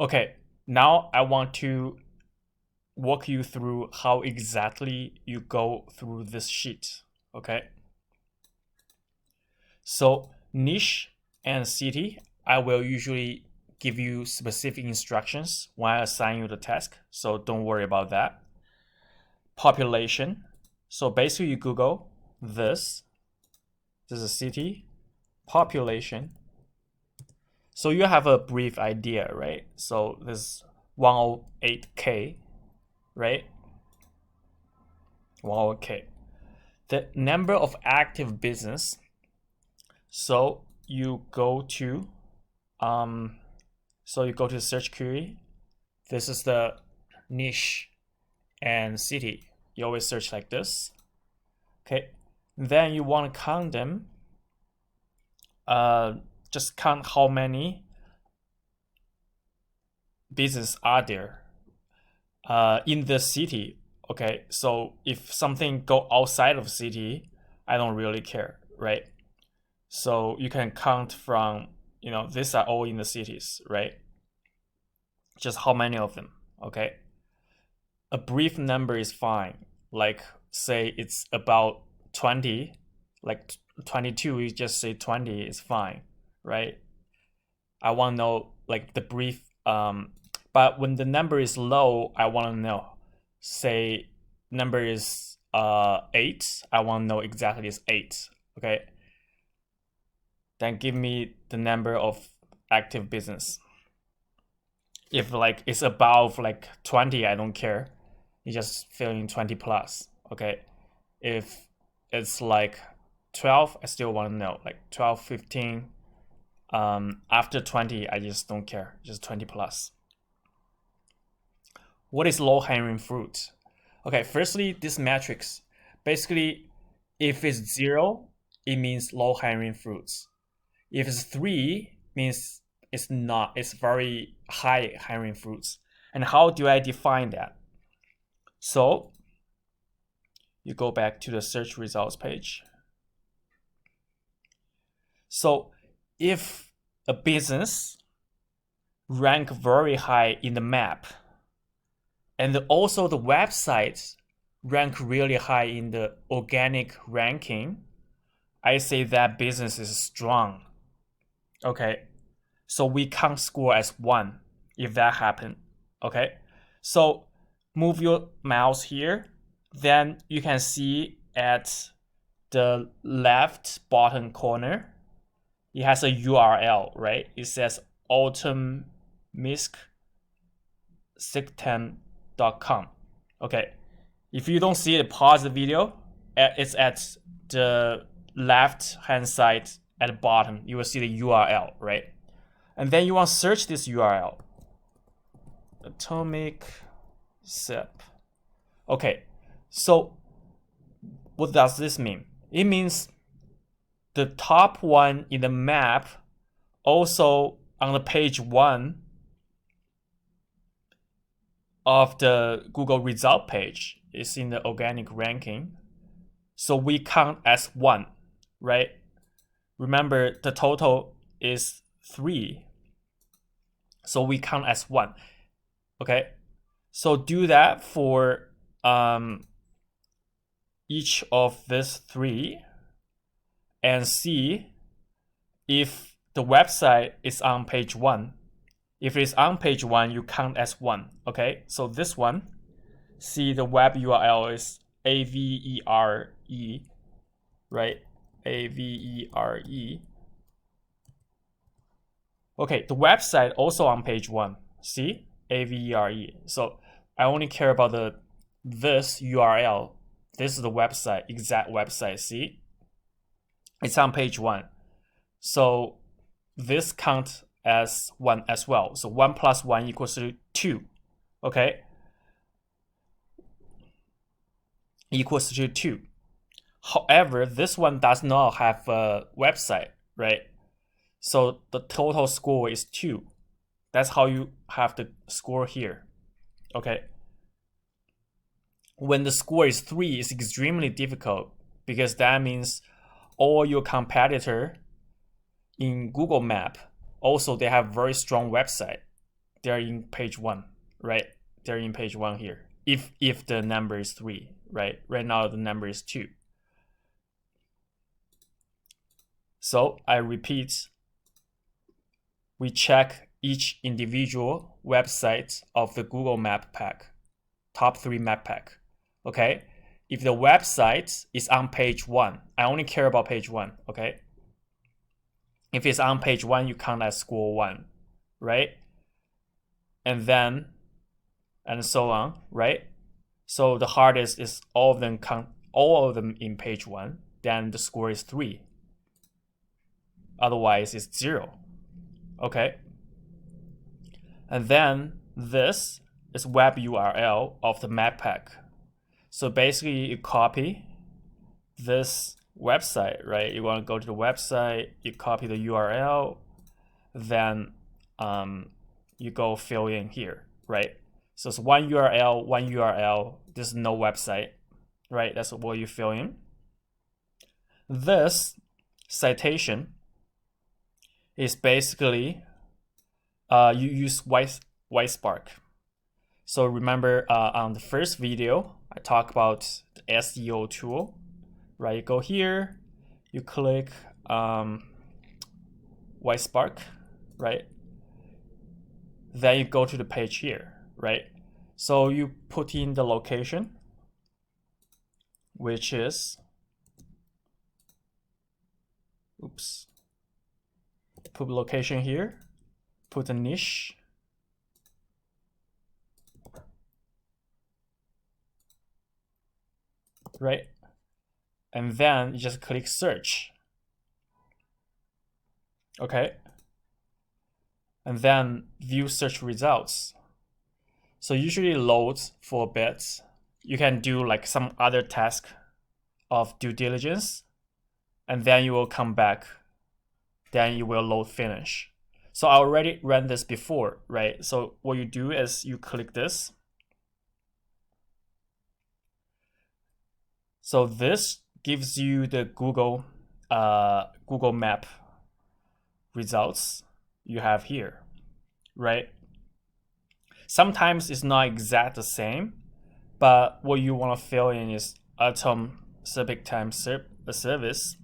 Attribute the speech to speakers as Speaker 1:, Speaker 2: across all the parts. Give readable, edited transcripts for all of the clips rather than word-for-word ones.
Speaker 1: Okay, now I want to walk you through how exactly you go through this sheet. Okay, so niche and city, I will usually give you specific instructions when I assign you the task, so don't worry about that. Population, so basically you Google this is a city, population. So you have a brief idea, right? So this 108K, right? 108K. The number of active business. So you go to search query. This is the niche and city. You always search like this. Okay. Then you want to count them. Just count how many business are there in the city. Okay, so if something go outside of city, I don't really care, right? So you can count from, these are all in the cities, right? Just how many of them, okay? A brief number is fine. Like say it's about 20, like 22, you just say 20 is fine, right? I want to know like the brief, but when the number is low, I want to know, say number is 8, I want to know exactly it's 8, okay? Then give me the number of active business. If like it's above like 20, I don't care. You just fill in 20 plus, okay? If it's like 12, I still want to know, like 12, 15. After 20, I just don't care, just 20 plus. What is low hanging fruit? Okay, firstly, this matrix, basically, if it's 0, it means low hanging fruits. If it's 3, means it's not, it's very high hanging fruits. And how do I define that? So you go back to the search results page. So if a business rank very high in the map, and also the websites rank really high in the organic ranking, I say that business is strong. Okay, so we can't score as 1 if that happened. Okay, so move your mouse here, then you can see at the left bottom corner, it has a URL, right? It says autumnmisk.com. Okay, if you don't see it, pause the video. It's at the left hand side at the bottom. You will see the URL, right? And then you want to search this URL, atomic sep. Okay, so what does this mean? It means the top one in the map, also on the page 1 of the Google result page, is in the organic ranking. So we count as 1, right? Remember, the total is 3. So we count as 1. Okay? So do that for each of these 3 and see if the website is on page 1. If it's on page 1, you count as 1. Okay? So this one, see the web URL is AVERE, right? AVERE. Okay, the website also on page 1. See? AVERE. So I only care about this URL. This is the website, exact website. See? It's on page 1. So this counts as 1 as well. So 1 plus 1 equals to 2. Okay? Equals to 2. However, this one does not have a website, right? So the total score is 2. That's how you have the score here. Okay. When the score is 3, it's extremely difficult because that means all your competitor in Google Map, also they have very strong website. they're in page 1, right? They're in page 1 here. If the number is 3, right? Right now the number is 2. So I repeat, we check each individual website of the Google Map Pack, top 3 map pack. Okay, if the website is on page 1, I only care about page 1. Okay, if it's on page 1, you count as score 1, right? And then and so on, right? So the hardest is all of them in page 1, then the score is 3. Otherwise it's 0. Okay, and then this is web URL of the map pack. So basically you copy this website, right? You want to go to the website, you copy the URL, then you go fill in here, right? So it's one URL, this is no website, right? That's what you fill in. This citation is basically you use Whitespark. So remember on the first video, I talked about the SEO tool, right? You go here, you click Whitespark, right? Then you go to the page here, right? So you put in the location, which is, put location here, put a niche, right? And then you just click search. Okay. And then view search results. So usually loads for a bit. You can do like some other task of due diligence, and then you will come back. Then you will load finish. So I already ran this before, right? So what you do is you click this. So this gives you the Google Map results you have here, right? Sometimes it's not exact the same, but what you want to fill in is Atom Cyclic Time Service.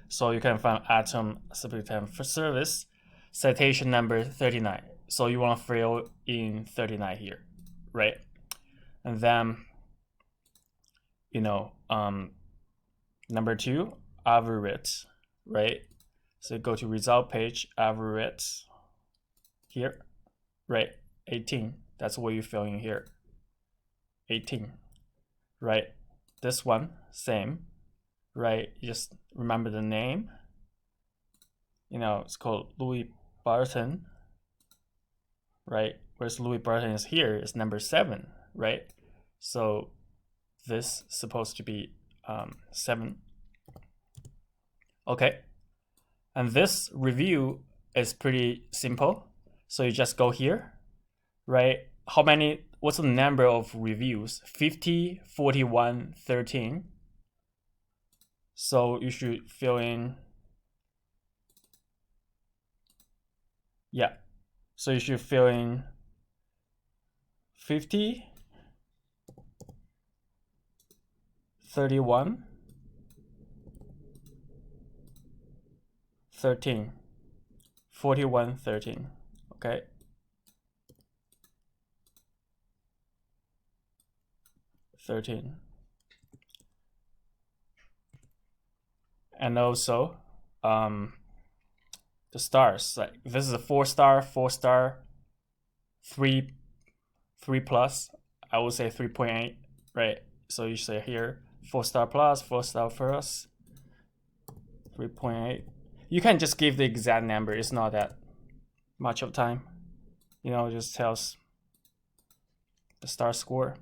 Speaker 1: So you can find Atom Cyclic Time Service, citation number 39. So you want to fill in 39 here, right? And then, number 2, average, right? So go to result page, average here, right? 18, that's what you fill in here, 18, right? This one, same, right? You just remember the name, it's called Louis Barton, right? Whereas Louis Barton is here, is number 7, right? So this is supposed to be 7. Okay, and this review is pretty simple. So you just go here, right? What's the number of reviews? 50, 41, 13. So you should fill in, so you should fill in 50, 31, 13, 41, 13, okay? And also the stars, like this is a 4-star, 4-star, 3 plus, I would say 3.8, right? So you say here 4-star plus, 4-star plus, 3.8. You can just give the exact number, it's not that much of time, it just tells the star score,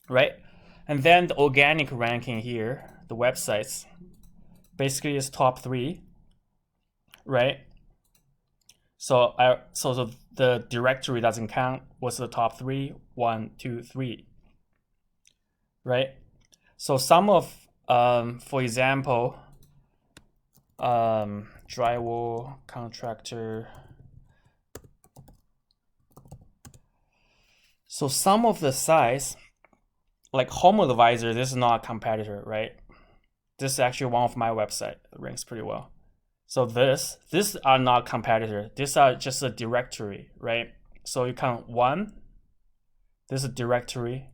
Speaker 1: right? And then the organic ranking here, the websites, basically is top 3, right? So the directory doesn't count. What's the top 3? 1, 2, 3, right? So some of, for example, drywall contractor So some of the sites, like HomeAdvisor, this is not a competitor, right? This is actually one of my website. It ranks pretty well. So this are not competitor. These are just a directory, right? So you count one. This is a directory.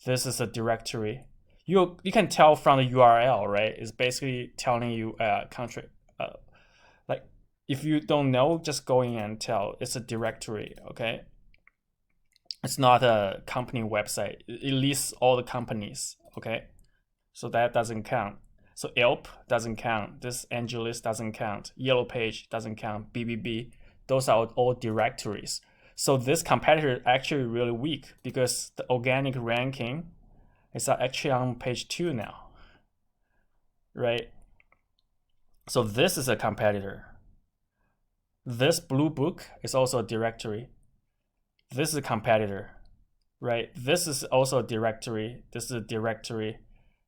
Speaker 1: This is a directory. You can tell from the URL, right? It's basically telling you country. Like if you don't know, just go in and tell. It's a directory, okay? It's not a company website. It lists all the companies, okay? So that doesn't count. So Yelp doesn't count. This AngelList doesn't count. Yellow Page doesn't count. BBB, those are all directories. So this competitor is actually really weak because the organic ranking is actually on page 2 now, right? So this is a competitor. This Blue Book is also a directory. This is a competitor, right? This is also a directory. This is a directory.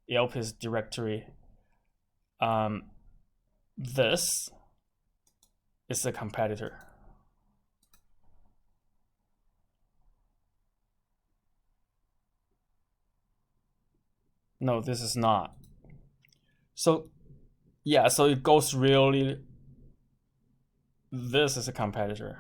Speaker 1: Yelp is directory. This is a competitor. No, this is not. So yeah, so it goes really, this is a competitor.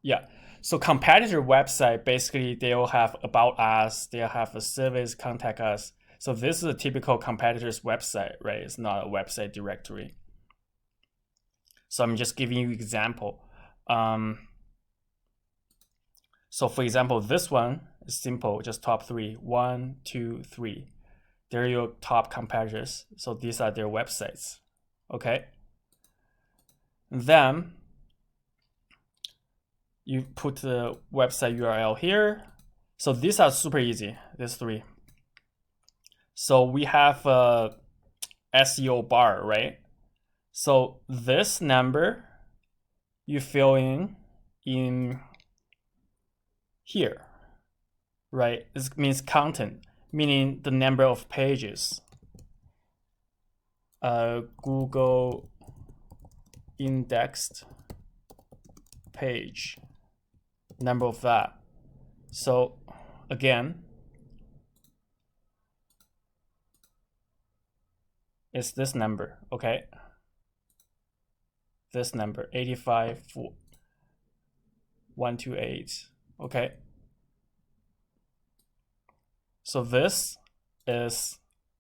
Speaker 1: Yeah, so competitor website, basically they'll have about us, they'll have a service, contact us. So this is a typical competitor's website, right? It's not a website directory. So I'm just giving you example. So for example, this one is simple, just top 3, 1, 2, 3. They're your top competitors. So these are their websites, okay? Then you put the website URL here. So these are super easy, these 3. So we have a SEO bar, right? So this number you fill in here, right? This means content, meaning the number of pages. Google indexed page, number of that. So again, it's this number, okay? This number, 85,128, okay? So this is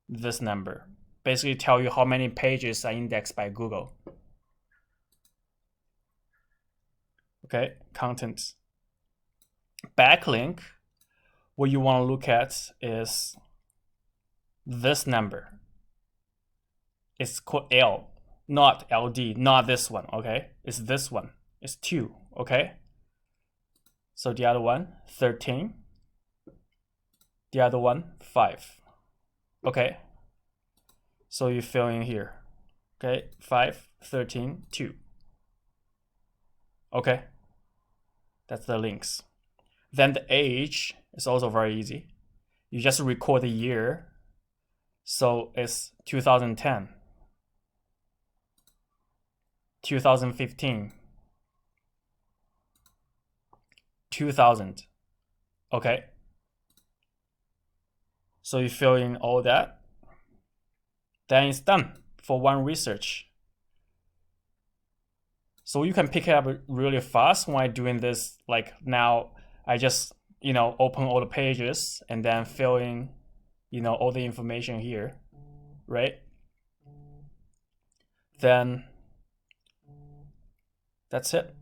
Speaker 1: this number. Basically tell you how many pages are indexed by Google. Okay, content. Backlink, what you want to look at is this number. It's called L, not LD, not this one, okay? It's this one, it's 2, okay? So the other one, 13. The other one, 5, okay? So you fill in here, okay? 5, 13, 2. Okay, that's the links. Then the age is also very easy. You just record the year. So it's 2010, 2015, 2000. Okay. So you fill in all that. Then it's done for one research. So you can pick it up really fast when I'm doing this. Like now, I just, open all the pages and then fill in, all the information here, right? Then that's it.